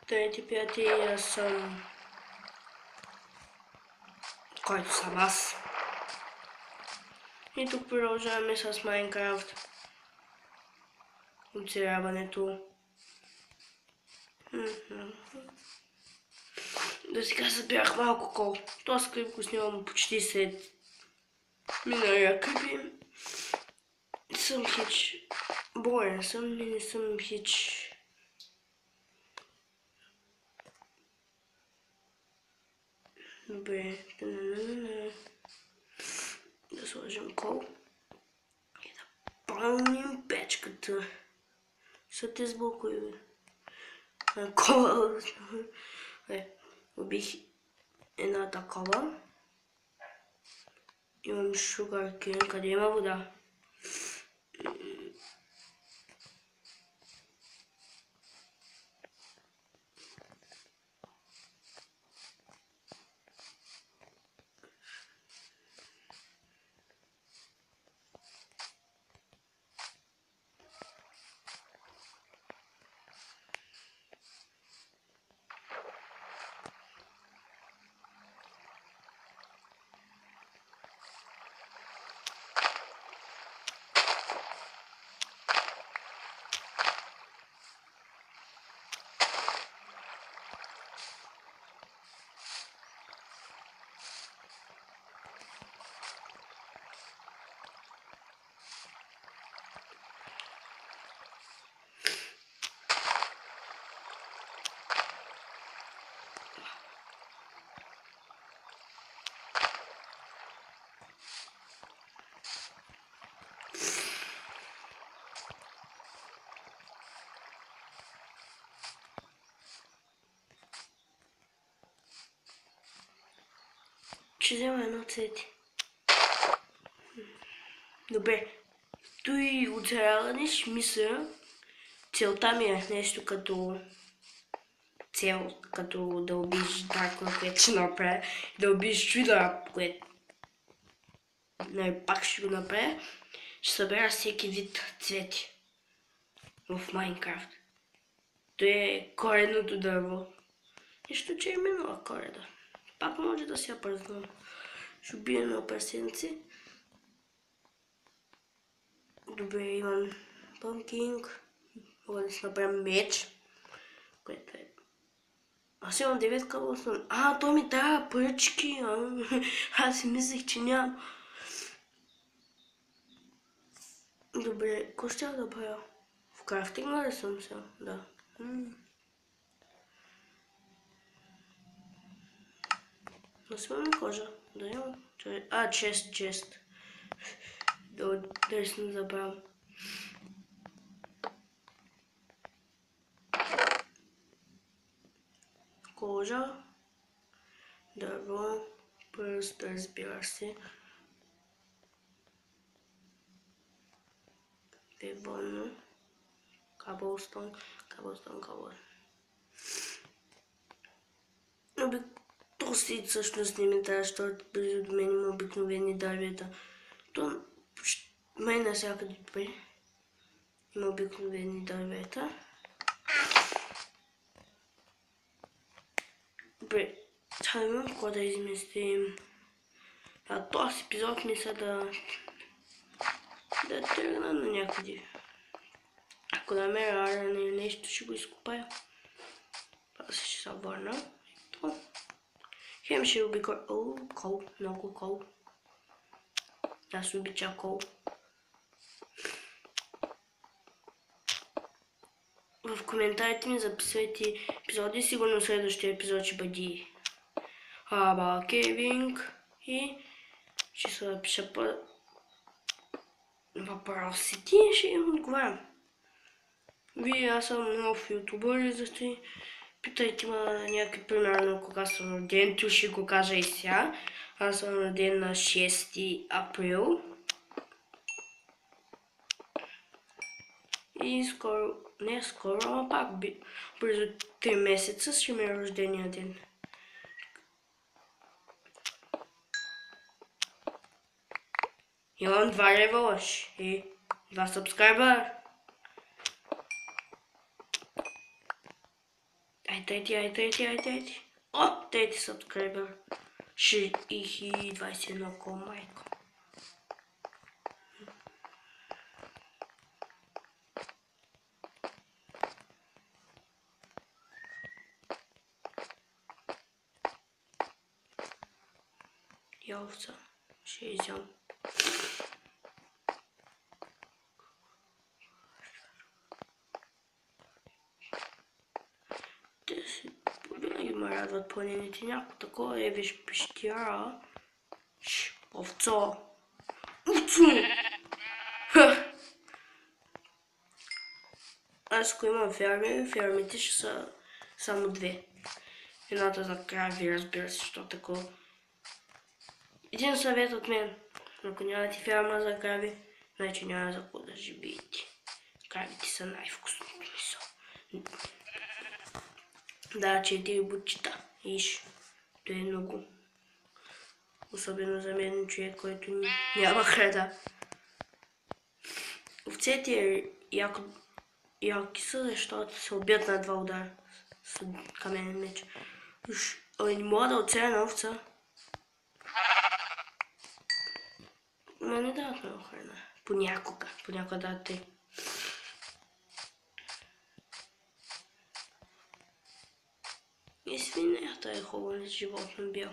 Трети, пяти, аз съм... който съм аз. И тук продължаваме с Майнкрафт. Оцеляването. Да сега събирах малко кол. Този клип го снимам почти след миналия клип. Съм хич. Боен съм и не съм хич. Добре. Да сложим кол. И да пълним печката. Са те сблокои, бе. Кола. Убих една такова. Имам шугаркен. Къде има вода? Ще взема едно цвети. Добре. Той оцеляване ще мисля. Целта ми е нещо като цел, като да убиш дракона, което ще направя. Да убиш чудо, което пак ще го направя. Ще събера всеки вид цвети в Майнкрафт. То е коренното дърво. Нищо, че е минала кореда. Пак може да се я празнувам. Ще убия на прасенци. Добре, имам пъмкинг. Мога да си направя меч. Което е... Аз имам 9 каблосън. То ми дава пръчки. Аз си мислех, че нямам. Добре, какво ще да правя? В крафтинга ли съм сега? Да. Да сме кожа. Да имам. Чест. Да не забравям. Кожа. Дърво. Пръст, разбира се. Дебоно. Каблстон. Толстите всъщност не ми трябва, защото близо до мен има обикновени дървета. То май навсякъде има обикновени дървета. Добре, сега имам какво да изместим. Този епизод мисля да тръгна на някъде. Ако намеря арена или нещо, ще го изкопая. После ще се върна. Хем ще обиколя... Кол, много кол. Аз обича кол. В коментарите ми записвайте епизоди. Сигурно следващия епизод ще бъде Кевинг. И ще се напиша по въпросите и ще им отговарям. Аз съм нов ютубър и зато питайте ме някакви примерно кога съм роден, то ще го кажа и сега. Аз съм роден на 6 април. И скоро, не скоро, ама пак близо 3 месеца ще ми е рождения ден. Имам 2 левела и 2 сабскрайбъра. Трети. О, трети сабскрайбер. 21 ко майко. Яловца. Ще изям. Винаги ме радват планините. Някакво такова виж пещера. Овцо. Аз ако имам ферми, фермите ще са само две. Едната за крави, разбира се, що такова. Един съвет от мен. Ако нямате ферма за крави, значи няма за какво да живеете. Кравите са най-вкусното месо. Да, 4 бутчета. Иш, то е много. Особено за мен, човек, който няма храна. Овцете яки са, защото се убият на 2 удара с каменен меч. Не мога да оцеля на овца. Но не дават много храна. Понякога дават те. И свинята е хубаво животно бил.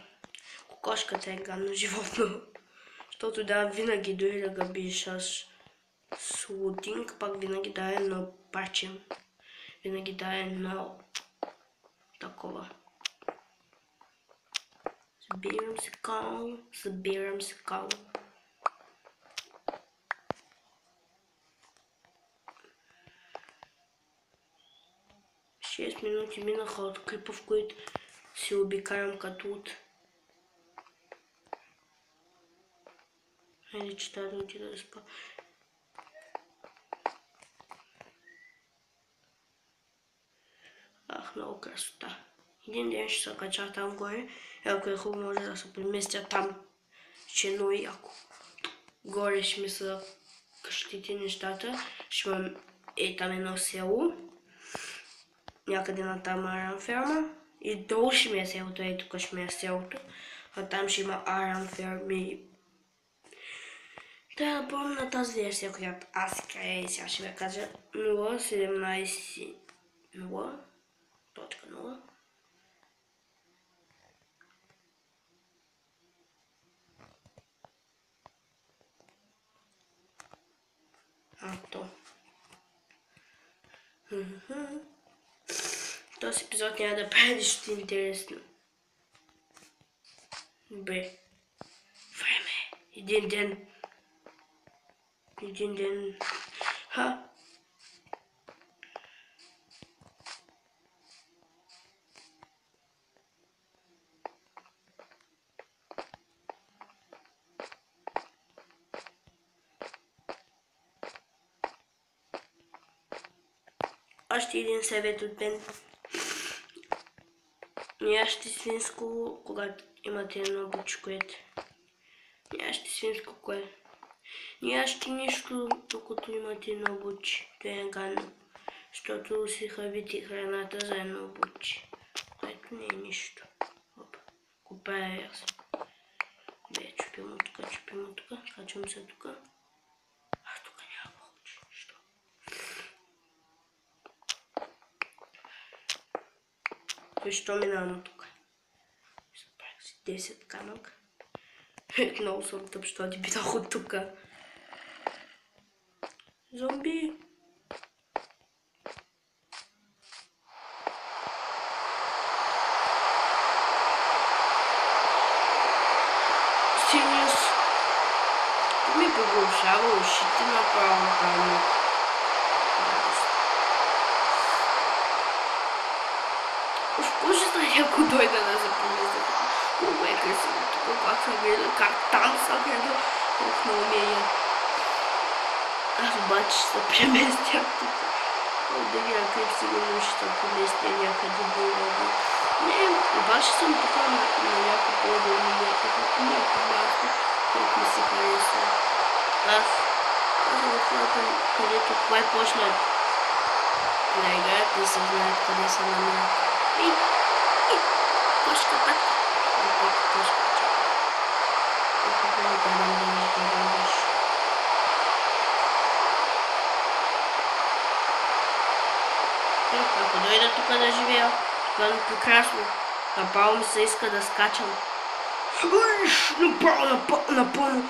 Кокошката е гадно животно. Защото да, винаги дори да го биеш с лутинг, пак винаги да е едно парче. Винаги да е едно такова. Събирам се кол. Шест минути минаха от клипа, в които си обикарам като луд. Хайде, че трябва да отида да спа. Ах, много красота. Един ден ще се кача там горе. Ако е хубаво, може да се преместя там. Ще е много яко. Горе ще ми са къщите, нещата. Ще имам там едно село. Някъде на там арам ферма. И долу ще ми е селото. Тук ще ми е селото. А там ще има арам ферми. Трябва да помня тази версия, която аз края. Сега ще ви кажа 0.17.0. То. Този епизод няма да прави нищо интересно. Добре. Време. Един ден. Още един съвет от мен. Не яжте свинско, когато имате едно буче, което. Не яжте свинско, кое. Не яжте нищо, докато имате едно буче. Това е гадно. Защото си хабите храната за едно буче. Което не е нищо. Купая аз. Бе, чупим от тук. Качвам се тук. Тук няма буче. Що? Защо минавам тук? Забравих си 10 камък. Много съм тъп, що ти битах от тук. Зомби! Сириус! Ми поглушава ушите направо камък. Ужасно е, ако дойда да се помисля. Много е красиво тук, как съм гледал, как там съм гледал. Много ми е. Аз обаче ще се преместя тук. Да видя как сигурно ще се поместя някъде другаде. Не, обаче съм тук на някакво по-дълно място, някакво място, което ми се харесва. Аз съм от хората, където кое почнат да играят, да се знаят къде са намерят. И кошката. Кошката. Ако дойда тук да живея, тук е прекрасно. Направо ми се иска да скачам. Направо напълно.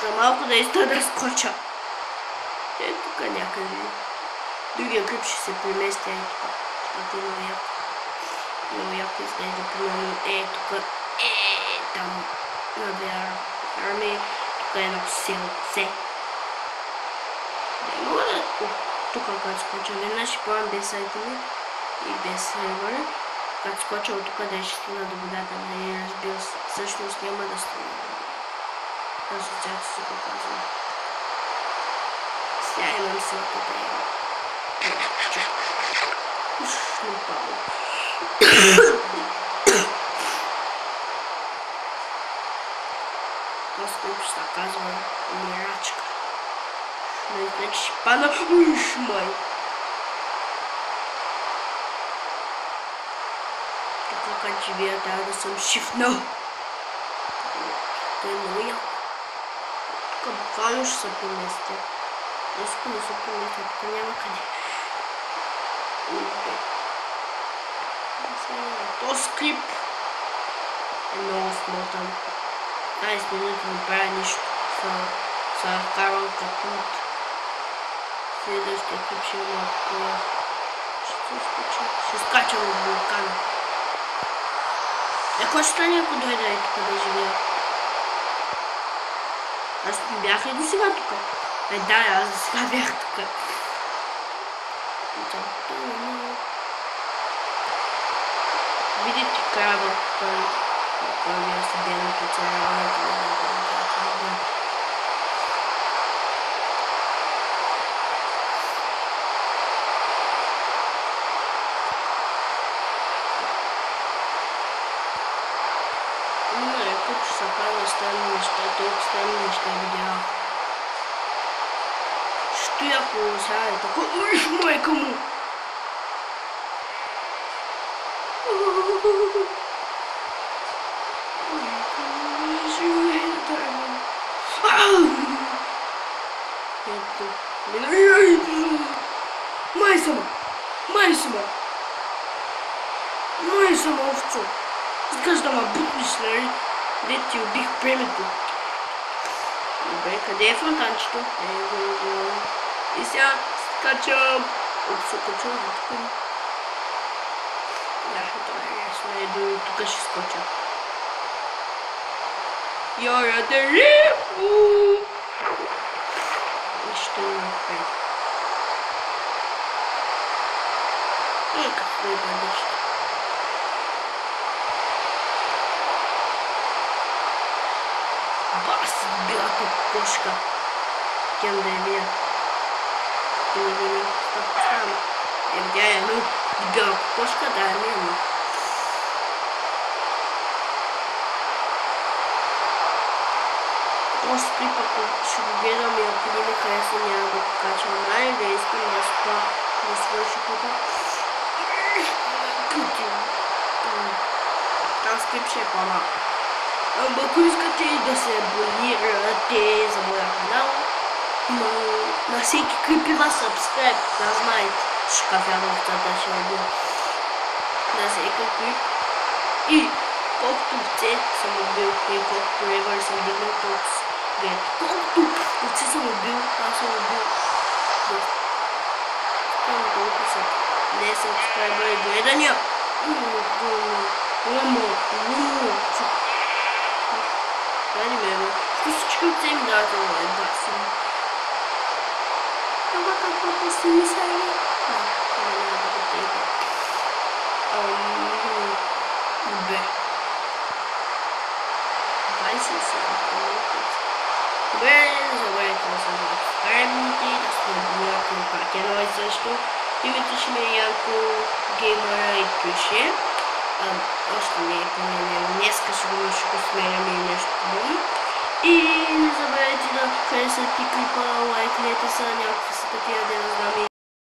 За малко да иска да скоча. Е, тук някъде. Другия клип ще се преместя и тук. Това е много яко. Много яко изглежда, примерно. Тук. Там. На две армии. Тук е едно селце. Не мога да... Тук когато скоча веднъж и план без сайтове и без сервера. Когато скоча от тук да ще стигна до водата, нали, разбира се, всъщност няма да стигна до водата. Асоциация се показва. Сега имам силата да имам. Не падам. Това скоро ще се казва мирачка. Значи ще падна. Май! Как живея, трябва да съм шифнал. Това е много яко. Тук буквално ще се поместя. Ако не се поместя, тук няма къде. Този клип е много смотан. 15 минути не правя нищо. Са вкарвам като от следващия клип ще има по-яко. Ще скачам от вулкана. Какво ще стане, ако дойда и тук да живея? Аз не бях ли до сега тук? Да, аз до сега бях тук. Видите краба, той ми е седеното оцеляването на това. Тук ще се казва странни неща, толкова странни неща видях. Що ако сега е така? Уж, майка му! Май сама, овцо! Искаш да ма бутнеш, нали? Де ти убих премето. Добре, къде е фонтанчето? И сега скачам. Се качам до тук. Да, това е ясно. До тук ще скоча. Йора да рипу! Нищо не напред. Какво е бъдеще? Бас, бялата кошка. Тям да я видя. Видя едно бяла кошка, да, не едно. Още клип, ако ще го гледам и ако не ми харесва, няма да го качвам. Да искам да спа, да свърши тук. Тази клип ще е по-малко. Ако искате да се абонирате за моя канал, на всеки клип има subscribe, да знаете, че кафяновцата ще е бил на всеки клип. И колкото овце съм убил и колкото ревър съм дигнал, колкото овце съм убил, аз съм убил толкова са не subscribe и гледания. Дали ме, всички овце им дават лайк, да си. Това каквото си мислили? Няма да го тега. Добре. 27 минути. Добре, не забравяйте да се subscribe-ните, да сте абонирате на партия и също. Името ще ми е Янко Геймъра и пише. Още не е променено. Днеска ще го сменяме и нещо подобно. И не забравяйте да харесате клипа, лайкнете са, някакви са такива, да не знам, и